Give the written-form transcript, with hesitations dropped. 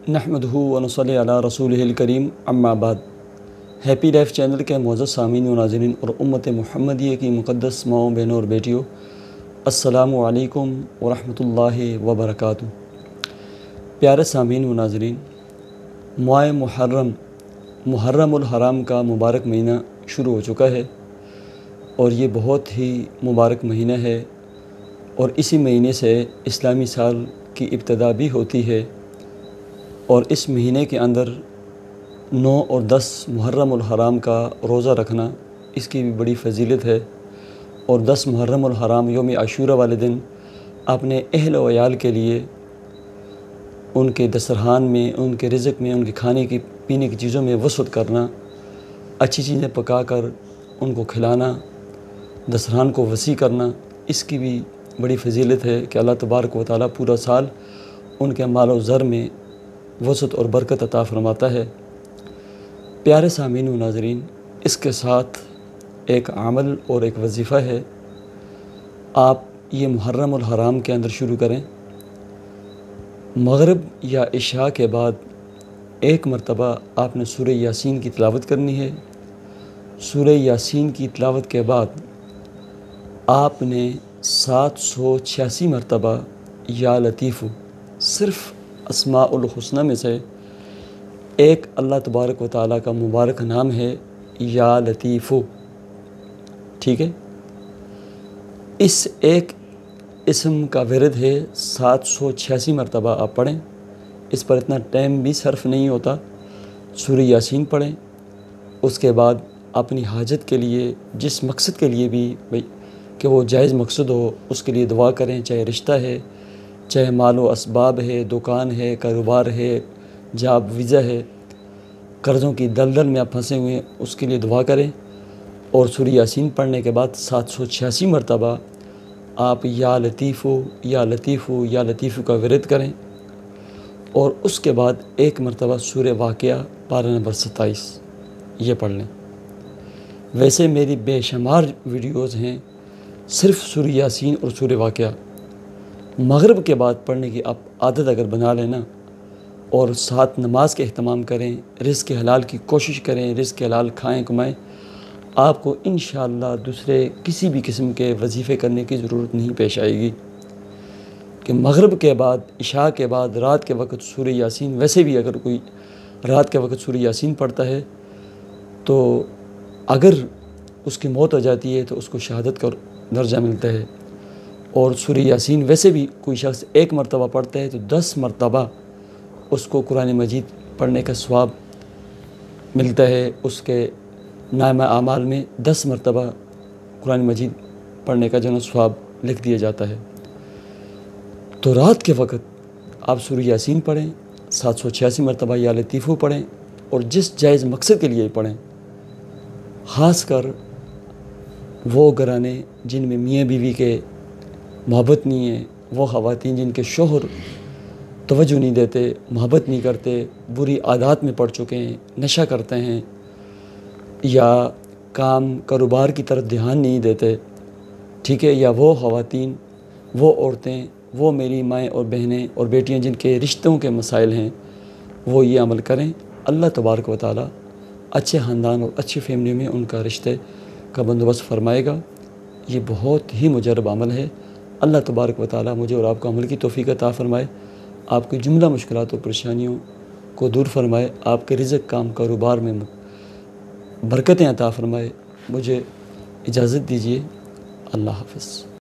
نحمدہ و نصلی علی رسولہ الکریم اما بعد۔ ہیپی لائف چینل کے معزز سامعین و ناظرین اور امت محمدیہ کی مقدس ماؤں بہنوں اور بیٹیوں، السلام علیکم ورحمۃ اللہ وبرکاتہ۔ پیارے سامعین و ناظرین، ماہ محرم الحرام کا مبارک مہینہ شروع ہو چکا ہے اور یہ بہت ہی مبارک مہینہ ہے، اور اسی مہینے سے اسلامی سال کی ابتدا بھی ہوتی ہے، اور اس مہینے کے اندر 9 اور 10 محرم الحرام کا روزہ رکھنا اس کی بھی بڑی فضیلت ہے، اور 10 محرم الحرام یوم عاشوراء والے دن اپنے اہل و عیال کے لیے ان کے دسترخوان میں، ان کے رزق میں، ان کے کھانے کی پینے کی چیزوں میں وسعت کرنا، اچھی چیزیں پکا کر ان کو کھلانا، دسترخوان کو وسیع کرنا، اس کی بھی بڑی فضیلت ہے کہ اللہ تبارک و تعالیٰ پورا سال ان کے مال و زر میں وسعت اور برکت عطا فرماتا ہے۔ پیارے سامعین و ناظرین، اس کے ساتھ ایک عمل اور ایک وظیفہ ہے، آپ یہ محرم الحرام کے اندر شروع کریں۔ مغرب یا عشاء کے بعد ایک مرتبہ آپ نے سورہ یاسین کی تلاوت کرنی ہے۔ سورہ یاسین کی تلاوت کے بعد آپ نے 786 مرتبہ یا لطیف، صرف اسماء الحسنہ میں سے ایک اللہ تبارک و تعالیٰ کا مبارک نام ہے یا لطیف، ٹھیک ہے؟ اس ایک اسم کا ورد ہے، 786 مرتبہ آپ پڑھیں۔ اس پر اتنا ٹائم بھی صرف نہیں ہوتا۔ سورہ یاسین پڑھیں، اس کے بعد اپنی حاجت کے لیے، جس مقصد کے لیے بھی کہ وہ جائز مقصد ہو، اس کے لیے دعا کریں، چاہے رشتہ ہے، چاہے مال و اسباب ہے، دکان ہے، کاروبار ہے، جاب ویزا ہے، قرضوں کی دلدل میں آپ پھنسے ہوئے ہیں، اس کے لیے دعا کریں، اور سورہ یاسین پڑھنے کے بعد 786 مرتبہ آپ یا لطیف یا لطیف یا لطیف کا ورد کریں، اور اس کے بعد ایک مرتبہ سورہ واقعہ پارہ نمبر 27 یہ پڑھ لیں۔ ویسے میری بے شمار ویڈیوز ہیں صرف سورہ یاسین اور سورہ واقعہ۔ مغرب کے بعد پڑھنے کی آپ عادت اگر بنا لینا، اور ساتھ نماز کے اہتمام کریں، رزق حلال کی کوشش کریں، رزق حلال کھائیں کمائیں، آپ کو انشاءاللہ دوسرے کسی بھی قسم کے وظیفے کرنے کی ضرورت نہیں پیش آئے گی۔ کہ مغرب کے بعد، عشاء کے بعد، رات کے وقت سورہ یاسین، ویسے بھی اگر کوئی رات کے وقت سورہ یاسین پڑھتا ہے تو اگر اس کی موت ہو جاتی ہے تو اس کو شہادت کا درجہ ملتا ہے، اور سورہ یاسین ویسے بھی کوئی شخص ایک مرتبہ پڑھتا ہے تو 10 مرتبہ اس کو قرآن مجید پڑھنے کا ثواب ملتا ہے۔ اس کے نامہ اعمال میں 10 مرتبہ قرآن مجید پڑھنے کا جو ثواب لکھ دیا جاتا ہے۔ تو رات کے وقت آپ سورہ یاسین پڑھیں، 786 مرتبہ یا لطیف پڑھیں، اور جس جائز مقصد کے لیے پڑھیں۔ خاص کر وہ گھرانے جن میں میاں بیوی کے محبت نہیں ہے، وہ خواتین جن کے شوہر توجہ نہیں دیتے، محبت نہیں کرتے، بری عادات میں پڑ چکے ہیں، نشہ کرتے ہیں، یا کام کاروبار کی طرف دھیان نہیں دیتے، ٹھیک ہے؟ یا وہ خواتین، وہ عورتیں، وہ میری مائیں اور بہنیں اور بیٹیاں جن کے رشتوں کے مسائل ہیں، وہ یہ عمل کریں۔ اللہ تبارک و تعالیٰ اچھے خاندان اور اچھی فیملی میں ان کا رشتے کا بندوبست فرمائے گا۔ یہ بہت ہی مجرب عمل ہے۔ اللہ تبارک و تعالیٰ مجھے اور آپ کو عمل کی توفیق عطا فرمائے، آپ کی جملہ مشکلات اور پریشانیوں کو دور فرمائے، آپ کے رزق، کام، کاروبار میں برکتیں عطا فرمائے۔ مجھے اجازت دیجیے، اللہ حافظ۔